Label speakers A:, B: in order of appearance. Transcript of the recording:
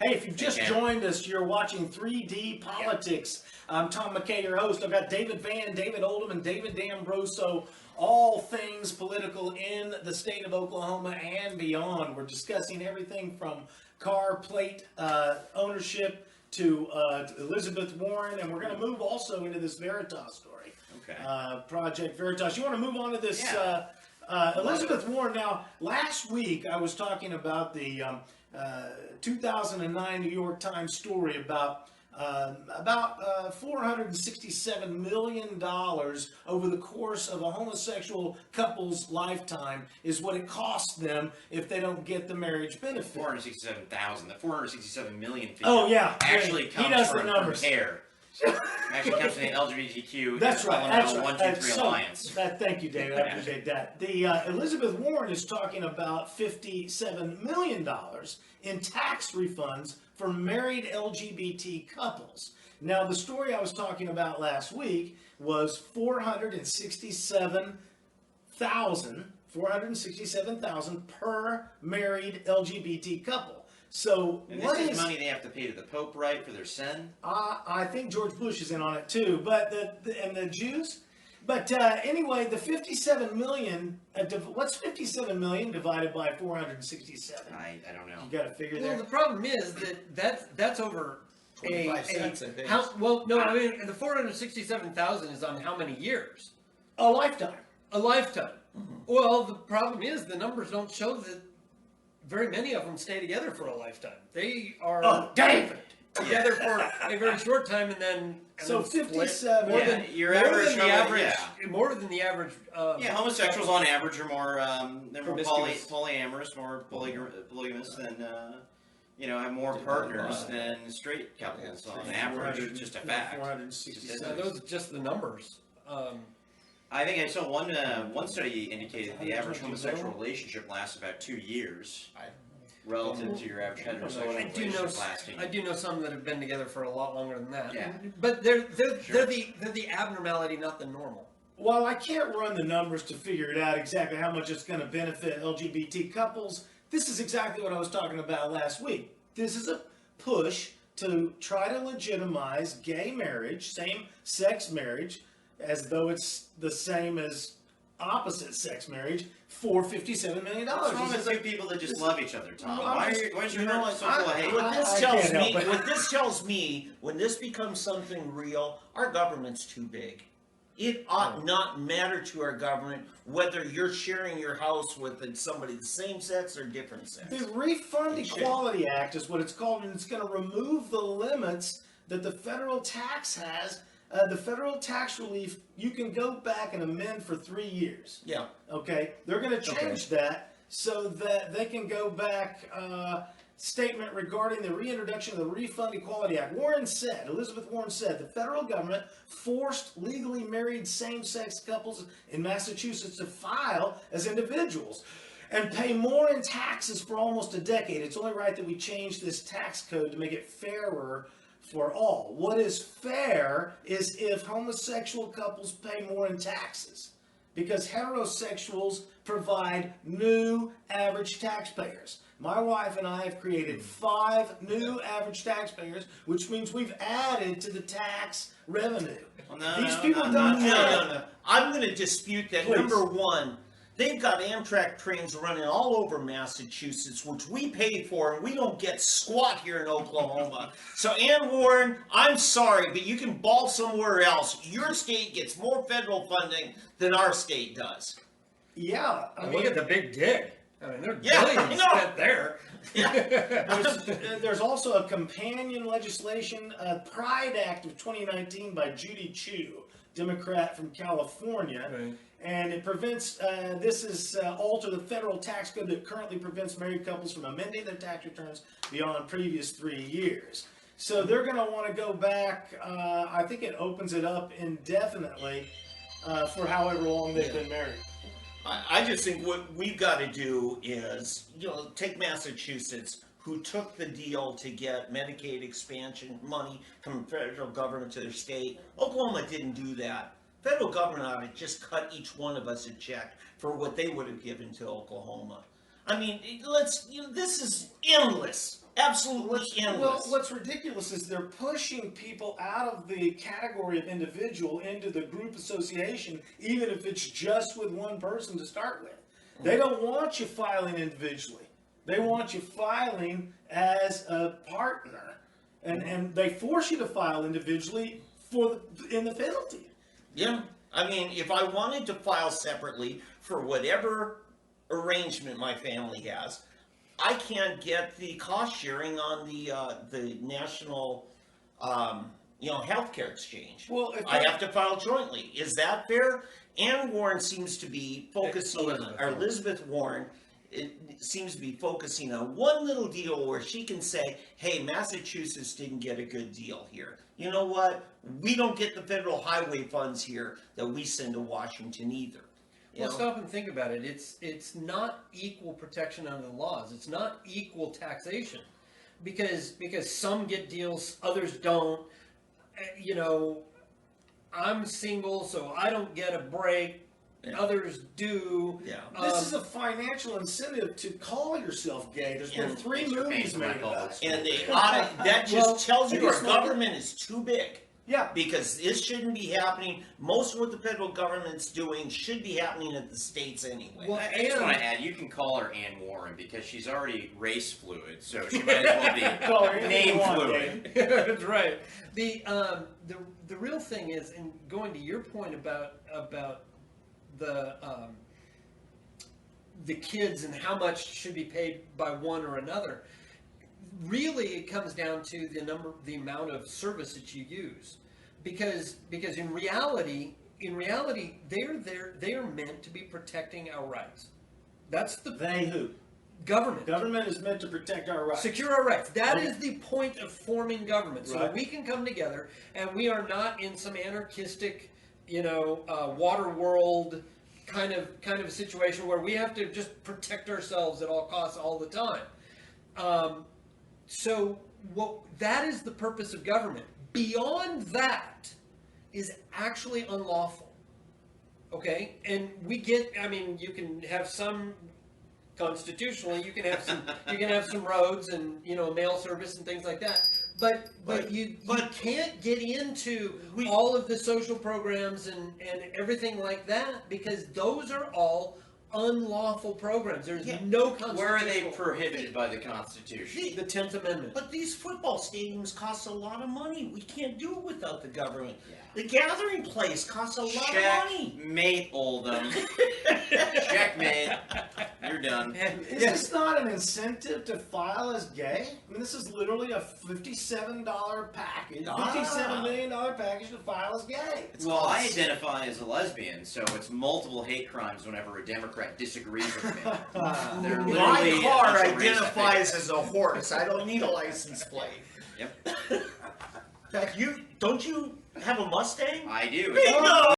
A: Hey, if you've just joined us, you're watching 3D Politics. I'm Tom McKay, your host. I've got David Vann, David Oldham, and David D'Ambroso. All things political in the state of Oklahoma and beyond. We're discussing everything from car plate ownership to Elizabeth Warren, and we're going to move also into this Veritas story.
B: Okay.
A: Project Veritas. You want to move on to this Elizabeth Warren? Now, last week I was talking about the 2009 New York Times story about $467 million over the course of a homosexual couple's lifetime is what it costs them if they don't get the marriage benefit.
B: 467,000. The 467 million figure.
A: Oh yeah,
B: actually comes
A: he does
B: from
A: the numbers.
B: hair. Actually comes from the LGBTQ.
A: That's right. That's right.
B: 123 Alliance.
A: Thank you, David. I appreciate that. The Elizabeth Warren is talking about $57 million in tax refunds for married LGBT couples. Now, the story I was talking about last week was $467,000 per married LGBT couple. So
B: and this is money they have to pay to the Pope, right, for their sin?
A: I think George Bush is in on it too, but the Jews. But anyway, the 57 million. What's 57 million divided by 467?
B: I don't know.
A: You got to figure that.
C: Well, the problem is that's over
D: 25 cents, I think.
C: The 467,000 is on how many years?
A: A lifetime.
C: A lifetime. Mm-hmm. Well, the problem is the numbers don't show that very many of them stay together for a lifetime. They are together for a very short time and then.
A: So 57.
B: More than the
C: average.
B: Homosexuals on average are more they're more polyamorous, more polygamous than have more partners than straight couples on average. It's just a fact.
A: 467.
C: Those are just the numbers.
B: I think I saw one study indicated the average homosexual relationship lasts about 2 years. Relative to your average heterosexual relationship lasting.
C: I do know some that have been together for a lot longer than that.
B: Yeah.
C: But they're the abnormality, not the normal.
A: While I can't run the numbers to figure it out exactly how much it's going to benefit LGBT couples, this is exactly what I was talking about last week. This is a push to try to legitimize gay marriage, same-sex marriage, as though it's the same as opposite-sex marriage, for $57 million.
B: What's wrong with two people that just love each other, Tom? Why is your heart so full of hate?
D: What this tells me, when this becomes something real, our government's too big. It ought not matter to our government whether you're sharing your house with somebody the same sex or different sex.
A: The Refund Equality Act is what it's called, and it's going to remove the limits that the federal tax has. The federal tax relief, you can go back and amend for 3 years.
D: Yeah.
A: Okay? They're going to change that so that they can go back. Statement regarding the reintroduction of the Refund Equality Act. Elizabeth Warren said, the federal government forced legally married same-sex couples in Massachusetts to file as individuals and pay more in taxes for almost a decade. It's only right that we change this tax code to make it fairer for all. What is fair is if homosexual couples pay more in taxes, because heterosexuals provide new average taxpayers. My wife and I have created 5 new average taxpayers, which means we've added to the tax revenue. These people don't.
D: No. I'm going to dispute that.
A: Please.
D: Number one, they've got Amtrak trains running all over Massachusetts, which we pay for, and we don't get squat here in Oklahoma. So, Ann Warren, I'm sorry, but you can ball somewhere else. Your state gets more federal funding than our state does.
A: Yeah.
C: Look at the big dig. I mean, there are billions spent there.
A: There's also a companion legislation, Pride Act of 2019 by Judy Chu, Democrat from California.
C: Right.
A: And it prevents, alter the federal tax code that currently prevents married couples from amending their tax returns beyond previous 3 years. So they're going to want to go back, I think it opens it up indefinitely for however long they've been married.
D: I just think what we've got to do is, take Massachusetts, who took the deal to get Medicaid expansion money from the federal government to their state. Oklahoma didn't do that. Federal government ought to just cut each one of us a check for what they would have given to Oklahoma. I mean, this is endless. Absolutely endless.
A: What's ridiculous is they're pushing people out of the category of individual into the group association, even if it's just with one person to start with. They don't want you filing individually. They want you filing as a partner. And they force you to file individually in the penalty.
D: Yeah. I mean, if I wanted to file separately for whatever arrangement my family has, I can't get the cost sharing on the national, healthcare exchange.
A: Well,
D: I have to file jointly. Is that fair? Ann Warren seems to be focusing Elizabeth Warren. It seems to be focusing on one little deal where she can say, hey, Massachusetts didn't get a good deal here. You know what? We don't get the federal highway funds here that we send to Washington either.
C: Well, stop and think about it. It's not equal protection under the laws. It's not equal taxation, because some get deals, others don't. I'm single, so I don't get a break. Yeah. Others do.
D: Yeah.
A: This is a financial incentive to call yourself gay. There's been 3 movies made about it.
D: And that just tells you our government is too big.
A: Yeah.
D: Because this shouldn't be happening. Most of what the federal government's doing should be happening at the states anyway.
B: Well, I just want to add, you can call her Ann Warren because she's already race fluid, so she might as well be name fluid.
C: That's right. The real thing is, and going to your point about the kids and how much should be paid by one or another. Really, it comes down to the amount of service that you use, because in reality, they are meant to be protecting our rights. That's the government.
A: Government is meant to protect our rights.
C: Secure our rights. That is the point of forming government, so that we can come together and we are not in some anarchistic, water world kind of situation where we have to just protect ourselves at all costs all the time. So that is the purpose of government. Beyond that is actually unlawful. Okay? And you can have some constitutionally, you can have some roads and mail service and things like that. But you can't get into all of the social programs and everything like that, because those are all unlawful programs. There's no constitution.
B: Where are they prohibited by the Constitution?
C: The 10th Amendment.
D: But these football stadiums cost a lot of money. We can't do it without the government. Yeah. The gathering place costs a lot of money.
B: Checkmate, Oldham. Checkmate. You're done.
A: Is this not an incentive to file as gay? I mean, this is literally a $57 package, $57 million package to file as gay.
B: Well, I identify as a lesbian, so it's multiple hate crimes whenever a Democrat disagrees with me.
D: My car identifies as a horse. I don't need a license plate.
B: Yep.
D: In fact, don't you have a Mustang?
B: I do.
D: Bingo!